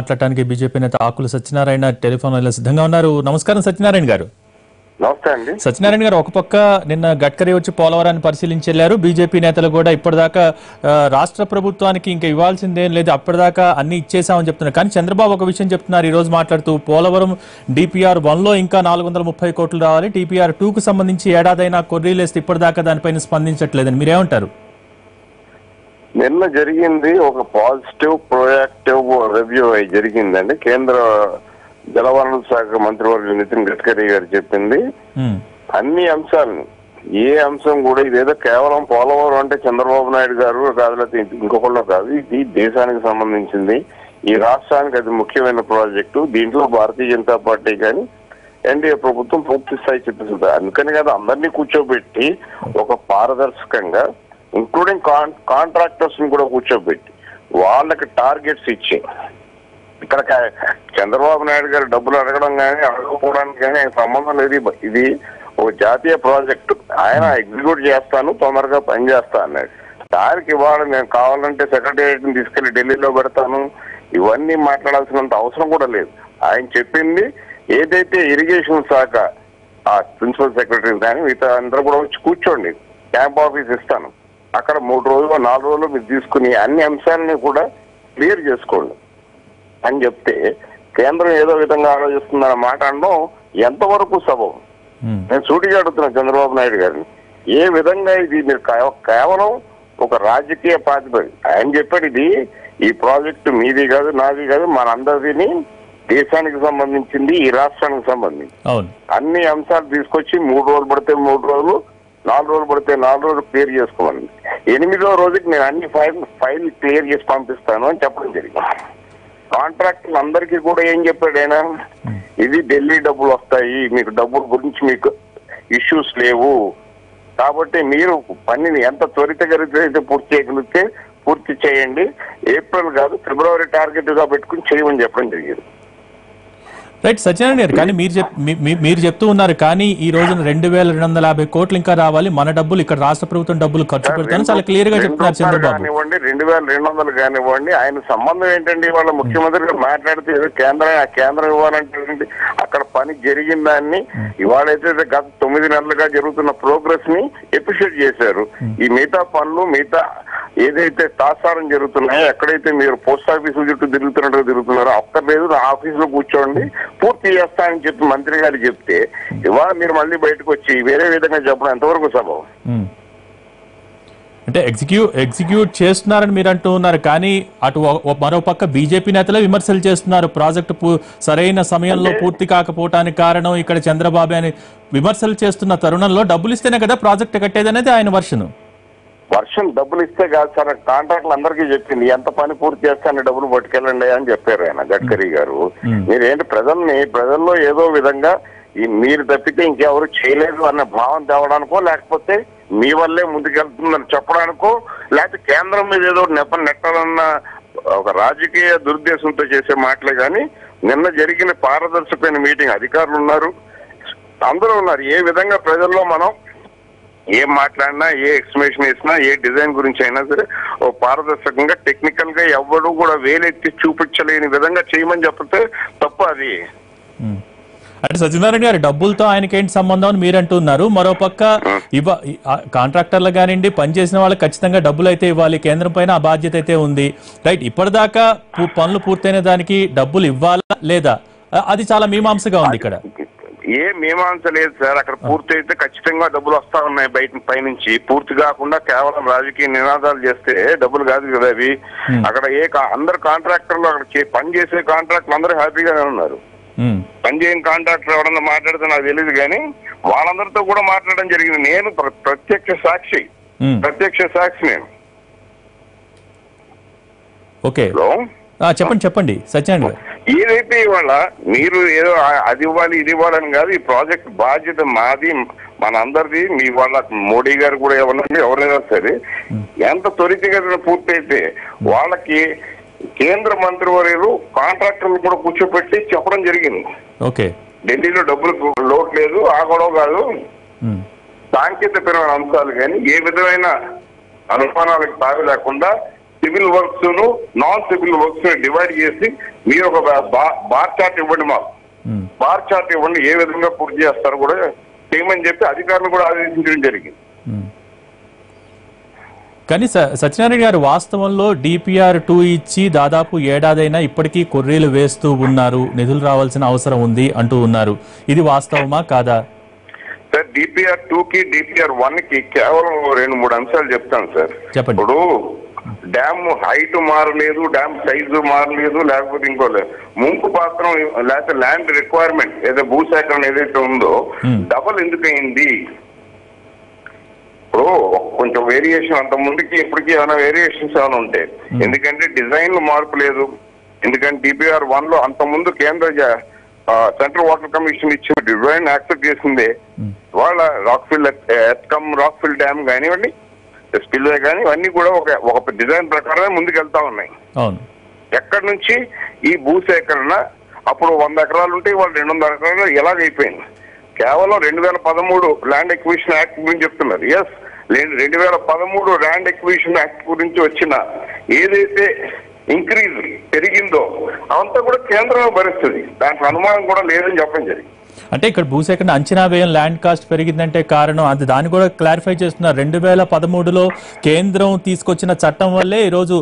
మాట్లాడటానికి బీజేపీ నేత ఆకుల సత్యనారాయణ టెలిఫోన్ లైన్లో సిద్ధంగా ఉన్నారు. నమస్కారం సత్యనారాయణ గారు. నమస్తే అండి. సత్యనారాయణ గారు, ఒక పక్క నిన్న గడ్కరీ వచ్చి పోలవరాన్ని పరిశీలించి వెళ్లారు. బీజేపీ నేతలు కూడా ఇప్పటిదాకా రాష్ట్ర ప్రభుత్వానికి ఇంకా ఇవ్వాల్సిందేం లేదు, అప్పటిదాకా అన్ని ఇచ్చేసామని చెప్తున్నారు. కానీ చంద్రబాబు ఒక విషయం చెప్తున్నారు ఈ రోజు మాట్లాడుతూ, పోలవరం DPR 1లో ఇంకా 430 కోట్లు రావాలి, TPR 2కు సంబంధించి ఏడాదైనా కొర్రీలేస్తే ఇప్పటిదాకా దానిపైన స్పందించట్లేదని మీరేమంటారు? నిన్న జరిగింది ఒక పాజిటివ్ ప్రోయాక్టివ్ రివ్యూ జరిగిందండి. కేంద్ర జలవనరుల శాఖ మంత్రివర్గ నితిన్ గడ్కరీ గారు చెప్పింది అన్ని అంశాలను, ఏ అంశం కూడా ఇదేదో కేవలం పోలవరం అంటే చంద్రబాబు నాయుడు గారు కాదు, ఇంకొకళ్ళు కాదు, ఇది దేశానికి సంబంధించింది, ఈ రాష్ట్రానికి అది ముఖ్యమైన ప్రాజెక్టు. దీంట్లో భారతీయ జనతా పార్టీ కానీ ఎన్డీఏ ప్రభుత్వం పూర్తి స్థాయి చెప్పేస్తుంది. అందుకని కదా అందరినీ కూర్చోబెట్టి ఒక పారదర్శకంగా, ఇంక్లూడింగ్ కాంట్రాక్టర్స్ ని కూడా కూర్చోబెట్టి వాళ్ళకి టార్గెట్స్ ఇచ్చి, ఇక్కడ చంద్రబాబు నాయుడు గారు డబ్బులు అడగడం కానీ అడగకపోవడానికి కానీ సంబంధం లేదు. ఇది ఒక జాతీయ ప్రాజెక్టు, ఆయన ఎగ్జిక్యూట్ చేస్తాను, తొందరగా పనిచేస్తా అన్నాడు. దానికి ఇవాళ నేను కావాలంటే సెక్రటేరియట్ ని తీసుకెళ్లి ఢిల్లీలో పెడతాను, ఇవన్నీ మాట్లాడాల్సినంత అవసరం కూడా లేదు. ఆయన చెప్పింది ఏదైతే ఇరిగేషన్ శాఖ ఆ ప్రిన్సిపల్ సెక్రటరీ కానీ మిగతా అందరూ కూడా వచ్చి కూర్చోండి, క్యాంప్ ఆఫీస్ ఇస్తాను, అక్కడ 3 రోజులు 4 రోజులు మీరు తీసుకుని అన్ని అంశాలని కూడా క్లియర్ చేసుకోండి అని చెప్తే, కేంద్రం ఏదో విధంగా ఆలోచిస్తుందన్న మాట అనడం ఎంతవరకు సబబు? నేను సూటిగా అడుగుతున్నా చంద్రబాబు నాయుడు గారిని, ఏ విధంగా ఇది మీరు కేవలం ఒక రాజకీయ ప్రాతిపదిక? ఆయన చెప్పాడు ఇది ఈ ప్రాజెక్టు మీది కాదు, నాది కాదు, మనందరిది, దేశానికి సంబంధించింది, ఈ రాష్ట్రానికి సంబంధించి అన్ని అంశాలు తీసుకొచ్చి 3 రోజులు పడితే 3 రోజులు, 4 రోజులు పడితే 4 రోజులు క్లియర్ చేసుకోమని, 8వ రోజుకి నేను అన్ని ఫైల్ క్లియర్ చేసి పంపిస్తాను అని చెప్పడం జరిగింది. కాంట్రాక్టర్లు అందరికీ కూడా ఏం చెప్పాడు ఆయన, ఇది ఢిల్లీ డబ్బులు వస్తాయి, మీకు డబ్బుల గురించి మీకు ఇష్యూస్ లేవు, కాబట్టి మీరు పనిని ఎంత త్వరితగతిన పూర్తి చేయగలిగితే పూర్తి చేయండి, ఏప్రిల్ కాదు ఫిబ్రవరి టార్గెట్ గా పెట్టుకుని చేయమని చెప్పడం జరిగింది. రైట్ సత్యనారాయణ గారు, కానీ మీరు చెప్తూ ఉన్నారు, కానీ ఈ రోజున 2250 కోట్లు ఇంకా రావాలి, మన డబ్బులు ఇక్కడ రాష్ట్ర ప్రభుత్వం డబ్బులు ఖర్చు పెడతాను చాలా క్లియర్ గా చెప్తున్నారు చంద్రబాబు. కానివ్వండి 2200 కానివ్వండి, ఆయన సంబంధం ఏంటండి? వాళ్ళ ముఖ్యమంత్రి మాట్లాడితే ఏదో కేంద్రం ఇవ్వాలంటే అక్కడ పని జరిగిన దాన్ని ఇవాళైతే గత 9 నెలలుగా జరుగుతున్న ప్రోగ్రెస్ ని ఎప్రిషియేట్ చేశారు. ఈ మిగతా పనులు, మిగతా ఏదైతే తాసారం జరుగుతున్నాయో, ఎక్కడైతే మీరు పోస్ట్ ఆఫీసుల చుట్టూ తిరుగుతున్నారో అక్కర్లేదు, నా ఆఫీసులో కూర్చోండి పూర్తి చేస్తానని చెప్పి మంత్రి గారు చెప్తే, ఇవాళ మీరు మళ్ళీ బయటకు వచ్చి వేరే విధంగా చెప్పడం ఎంతవరకు సబబు? అంటే ఎగ్జిక్యూట్ చేస్తున్నారని మీరు అంటూ ఉన్నారు, కానీ అటు మరో పక్క బీజేపీ నేతలే విమర్శలు చేస్తున్నారు, ప్రాజెక్టు సరైన సమయంలో పూర్తి కాకపోవటానికి కారణం ఇక్కడ చంద్రబాబు అని విమర్శలు చేస్తున్న తరుణంలో డబ్బులు ఇస్తేనే కదా ప్రాజెక్టు కట్టేది అనేది ఆయన వర్షన్ డబ్బులు ఇస్తే కాదు సార్, కాంట్రాక్ట్లు అందరికీ చెప్పింది ఎంత పని పూర్తి చేస్తాను డబ్బులు పట్టుకెళ్ళండి అని చెప్పారు ఆయన గడ్కరీ గారు. మీరేంటి ప్రజల్లో ఏదో విధంగా మీరు తప్పితే ఇంకెవరు చేయలేదు అన్న భావం తేవడానికో, లేకపోతే మీ వల్లే ముందుకెళ్తుందని చెప్పడానికో, లేకపోతే కేంద్రం మీద ఏదో నెట్టాలన్న ఒక రాజకీయ దురుద్దేశంతో చేసే మాటలే కానీ, నిన్న జరిగిన పారదర్శకమైన మీటింగ్, అధికారులు ఉన్నారు, అందరూ ఉన్నారు, ఏ విధంగా ప్రజల్లో మనం ఏం మాట్లాడినా, ఏ ఎక్స్ప్లెనేషన్ ఇచ్చినా, ఏ డిజైన్ గురించి అయినా సరే ఓ పారదర్శకంగా టెక్నికల్ గా ఎవరు కూడా వేలెత్తి చూపించలేని విధంగా చేయమని చెప్తే తప్ప అది. అంటే సత్యనారాయణ గారు, డబ్బులతో ఆయనకేంటి సంబంధం అని మీరు అంటున్నారు, మరోపక్క కాంట్రాక్టర్లు కానివ్వండి, పనిచేసిన వాళ్ళకి ఖచ్చితంగా డబ్బులు అయితే ఇవ్వాలి, కేంద్రం పైన ఆ బాధ్యత అయితే ఉంది. రైట్, ఇప్పటిదాకా పనులు పూర్తయిన దానికి డబ్బులు ఇవ్వాలా లేదా, అది చాలా మీమాంసగా ఉంది. ఇక్కడ ఏ మీమాంస లేదు సార్, అక్కడ పూర్తి అయితే ఖచ్చితంగా డబ్బులు వస్తా ఉన్నాయి పైనుంచి. పూర్తి కాకుండా కేవలం రాజకీయ నినాదాలు చేస్తే డబ్బులు కాదు కదా అవి. అక్కడ అందరు కాంట్రాక్టర్లు, అక్కడ పని చేసే కాంట్రాక్టర్లు అందరూ హ్యాపీగానే ఉన్నారు. పనిచేయని కాంట్రాక్టర్ ఎవరన్నా మాట్లాడితే నాకు తెలియదు, కానీ వాళ్ళందరితో కూడా మాట్లాడడం జరిగింది. నేను ప్రత్యక్ష సాక్షి నేను. ఓకే, చెప్పండి సత్యనారాయణ గారు. ఏదైతే ఇవాళ మీరు ఏదో అది ఇవ్వాలి ఇది ఇవ్వాలని కాదు, ఈ ప్రాజెక్ట్ బాధ్యత మాది, మన అందరిది. మీ వాళ్ళ మోడీ గారు కూడా ఎవరైనా సరే ఎంత త్వరితగతిన పూర్తయితే వాళ్ళకి కేంద్ర మంత్రివర్యులు కాంట్రాక్టర్లు కూడా కూర్చోపెట్టి చెప్పడం జరిగింది. ఢిల్లీలో డబ్బులు లోటు లేదు, ఆ గొడవ కాదు, సాంకేతికపరమైన అంశాలు కానీ ఏ విధమైన అనుమానాలకు తావి లేకుండా civil works non civil works divide చేసి మీరు ఒక బార్ చార్ట్ ఇవ్వండి, మాకు బార్ చార్ట్ ఇవ్వండి, ఏ విధంగా పూర్తి చేస్తారో కూడా చేయమని చెప్పి అధికారులు కూడా ఆదేశించడం జరిగింది. కానీ సత్యనారాయణ గారు వాస్తవంలో డిపిఆర్ 2 ఇచ్చి దాదాపు ఏడాదైనా ఇప్పటికీ కొర్రీలు వేస్తూ ఉన్నారు, నిధులు రావాల్సిన అవసరం ఉంది అంటూ ఉన్నారు. ఇది వాస్తవమా కాదా? సార్ డిపిఆర్ 2కి డిపిఆర్ 1కి కేవలం 2-3 అంశాలు చెప్తాను సార్. చెప్పండి. ఇప్పుడు డ్యామ్ హైట్ మారలేదు, డ్యామ్ సైజు మారలేదు, లేకపోతే ఇంకోలేదు, ముంపు పాత్రం లేకపోతే ల్యాండ్ రిక్వైర్మెంట్ ఏదో భూసేకరణ ఏదైతే ఉందో డబల్ ఎందుకు అయింది? ఇప్పుడు కొంచెం వేరియేషన్ అంత ముందుకి ఇప్పటికి ఏమైనా వేరియేషన్స్ ఏమైనా ఉంటాయి. ఎందుకంటే డిజైన్ మార్పు లేదు. ఎందుకంటే డిపిఆర్ 1 లో అంత ముందు కేంద్ర సెంట్రల్ వాటర్ కమిషన్ ఇచ్చిన డిజైన్ యాక్సెప్ట్ చేసిందే. వాళ్ళ రాక్ఫిల్ డ్యామ్ కానివ్వండి, స్పిల్వే కానీ ఇవన్నీ కూడా ఒక డిజైన్ ప్రకారమే ముందుకెళ్తా ఉన్నాయి. ఎక్కడి నుంచి ఈ భూసేకరణ అప్పుడు 100 ఎకరాలు ఉంటే వాళ్ళు 200 ఎకరాలు ఎలాగైపోయింది? కేవలం 2013 ల్యాండ్ ఎక్విజిషన్ యాక్ట్ గురించి చెప్తున్నారు. ఎస్, 2013 ల్యాండ్ ఎక్విజిషన్ యాక్ట్ గురించి వచ్చిన ఏదైతే ఇంక్రీజ్ పెరిగిందో అవంతా కూడా కేంద్రం భరిస్తుంది, దాంట్లో అనుమానం కూడా లేదని చెప్పడం జరిగింది. అంటే ఇక్కడ భూసేకరణ అంచనా వ్యయం ల్యాండ్ కాస్ట్ పెరిగిందంటే కారణం అది దాన్ని కూడా క్లారిఫై చేస్తున్నారు. 2013లో కేంద్రం తీసుకొచ్చిన చట్టం వల్లే ఈ రోజు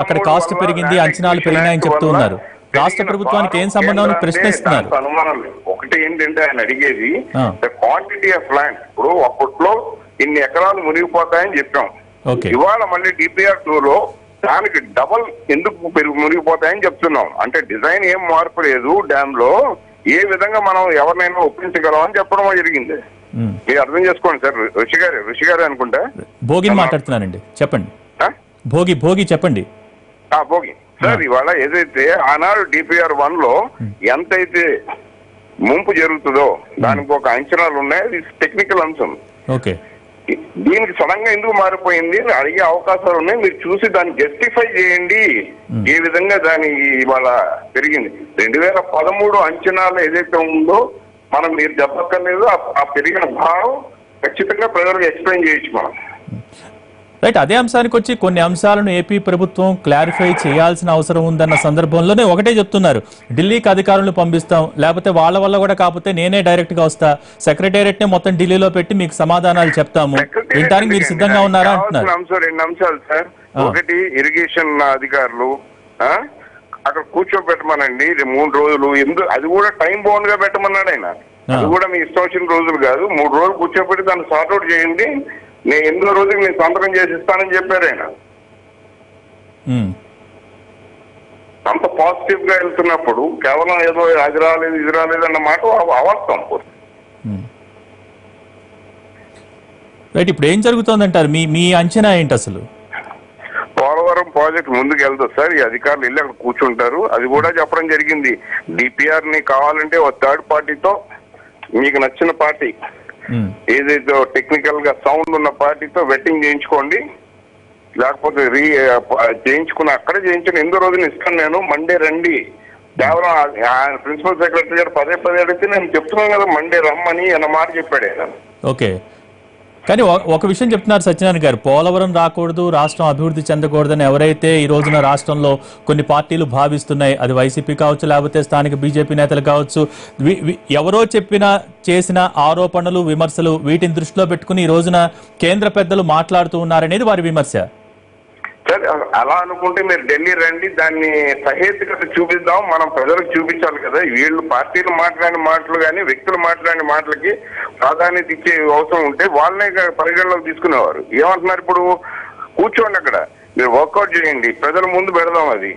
అక్కడ కాస్ట్ పెరిగింది, అంచనాలు పెరిగినాయని చెప్తూ ఉన్నారు. రాష్ట్ర ప్రభుత్వానికి ఏం సంబంధం అని ప్రశ్నిస్తున్నారు. అనుమానం లేదు. ఒకటి ఏంటంటే ఆయన అడిగేది క్వాంటిటీ ఆఫ్ ల్యాండ్. ఇప్పుడు అప్పట్లో ఇన్ని ఎకరాలు మునిగిపోతాయని చెప్పాం. ఇవాళ మళ్ళీ డిపిఆర్ 2లో దానికి డబల్ ఎందుకు మునిగిపోతాయని చెప్తున్నాం. అంటే డిజైన్ ఏం మార్పు లేదు, డ్యామ్ లో ఏ విధంగా మనం ఎవరినైనా ఒప్పించగలం అని చెప్పడం జరిగింది. మీరు అర్థం చేసుకోండి సార్. ఋషి గారు అనుకుంటా భోగిని మాట్లాడుతున్నానండి, చెప్పండి. భోగి చెప్పండి. భోగి సార్, ఇవాళ ఏదైతే ఆనాడు డిపిఆర్ 1లో ఎంతైతే ముంపు జరుగుతుందో దానికి ఒక అంచనాలు ఉన్నాయి. అది టెక్నికల్ అంశం. దీనికి సడన్ గా ఎందుకు మారిపోయింది అడిగే అవకాశాలు ఉన్నాయి. మీరు చూసి దాన్ని జస్టిఫై చేయండి, ఏ విధంగా దాని ఇవాళ పెరిగింది. 2013 అంచనాలు ఏదైతే ఉందో మనం మీరు చెప్పక్కర్లేదు. ఆ పెరిగిన భావం ఖచ్చితంగా ప్రజలకు ఎక్స్ప్లెయిన్ చేయొచ్చు మనం. రైట్. అదే అంశానికి వచ్చి కొన్ని అంశాలను ఏపీ ప్రభుత్వం క్లారిఫై చేయాల్సిన అవసరం ఉందన్న సందర్భంలోనే ఒకటే చెప్తున్నారు, ఢిల్లీకి అధికారులను పంపిస్తాం, లేకపోతే వాళ్ళ వల్ల కూడా కాకపోతే నేనే డైరెక్ట్ గా వస్తా, సెక్రటేరియట్ నే మొత్తం ఢిల్లీలో పెట్టి మీకు సమాధానాలు చెప్తాము, వినడానికి మీరు సిద్ధంగా ఉన్నారా అంటున్నారు. 2 అంశాలు సార్. ఒకటి ఇరిగేషన్ అధికారులు అక్కడ కూర్చోబెట్టమనండి 3 రోజులు. అది కూడా టైం బౌండ్ గా పెట్టమన్నాడు ఆయన. అది కూడా మీ ఇష్టం వచ్చిన రోజులు కాదు, 3 రోజులు కూర్చోబెట్టి దాన్ని సార్ట్అవుట్ చేయండి, నేను 8వ రోజుకి నేను సంతకం చేసి ఇస్తానని చెప్పారు ఆయన. అంత పాజిటివ్ గా వెళ్తున్నప్పుడు కేవలం ఏదో అది రాలేదు ఇది రాలేదు అన్న మాట అవాస్తవం. రైట్. ఇప్పుడు ఏం జరుగుతోందంటారు? మీ అంచనా ఏంటి అసలు? పోలవరం ప్రాజెక్ట్ ముందుకు వెళ్తుంది సార్. ఈ అధికారులు వెళ్ళి అక్కడ కూర్చుంటారు. అది కూడా చెప్పడం జరిగింది, డిపిఆర్ ని కావాలంటే ఒక థర్డ్ పార్టీతో మీకు నచ్చిన పార్టీ ఏదైతే టెక్నికల్ గా సౌండ్ ఉన్న పార్టీతో వెట్టింగ్ చేయించుకోండి, లేకపోతే చేయించుకుని అక్కడే చేయించుకుని 8వ రోజున ఇస్తాను నేను, మండే రండి. కేవలం ఆయన ప్రిన్సిపల్ సెక్రటరీ గారు పదే అడిగితే నేను చెప్తున్నాను కదా మండే రమ్మని అన్న మాట చెప్పాడు ఆయన. ఓకే. కానీ ఒక విషయం చెప్తున్నారు సత్యనారాయణ గారు, పోలవరం రాకూడదు, రాష్ట్రం అభివృద్ధి చెందకూడదని ఎవరైతే ఈ రోజున రాష్ట్రంలో కొన్ని పార్టీలు భావిస్తున్నాయి, అది వైసీపీ కావచ్చు, లేకపోతే స్థానిక బీజేపీ నేతలు కావచ్చు, ఎవరో చేసిన ఆరోపణలు విమర్శలు వీటిని దృష్టిలో పెట్టుకుని ఈ రోజున కేంద్ర పెద్దలు మాట్లాడుతూ ఉన్నారనేది వారి విమర్శ. సరే, అలా అనుకుంటే మీరు ఢిల్లీ రండి, దాన్ని సహేతుకత చూపిద్దాం, మనం ప్రజలకు చూపించాలి కదా. వీళ్ళు పార్టీలు మాట్లాడిన మాటలు కానీ వ్యక్తులు మాట్లాడిన మాటలకి ప్రాధాన్యత ఇచ్చే అవసరం ఉంటే వాళ్ళనే పరిగణలోకి తీసుకునేవారు. ఏమంటున్నారు ఇప్పుడు? కూర్చోండి అక్కడ, మీరు వర్కౌట్ చేయండి, ప్రజల ముందు పెడదాం, అది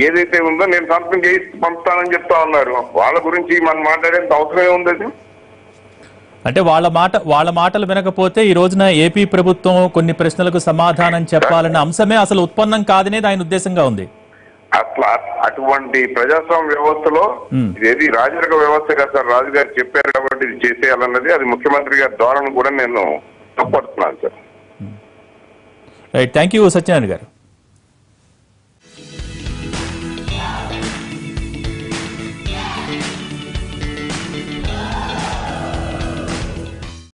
ఏదైతే ఉందో నేను సంతకం చేసి పంపుతానని చెప్తా ఉన్నారు. వాళ్ళ గురించి మనం మాట్లాడేంత అవసరమే ఉంది. అది అంటే వాళ్ళ మాటలు వినకపోతే ఈ రోజున ఏపీ ప్రభుత్వం కొన్ని ప్రశ్నలకు సమాధానం చెప్పాలన్న అంశమే అసలు ఉత్పన్నం కాదనేది ఆయన ఉద్దేశంగా ఉంది. అట్లా అటువంటి ప్రజాస్వామ్య వ్యవస్థలో ఇది రాజరిక వ్యవస్థ కదా సార్. రాజుగారు చెప్పారు కాబట్టి ఇది చేసేయాలన్నది, అది ముఖ్యమంత్రి గారి ధోరణి కూడా నేను తప్పడుతున్నాను sir. Right. Thank you Satyanarayana గారు.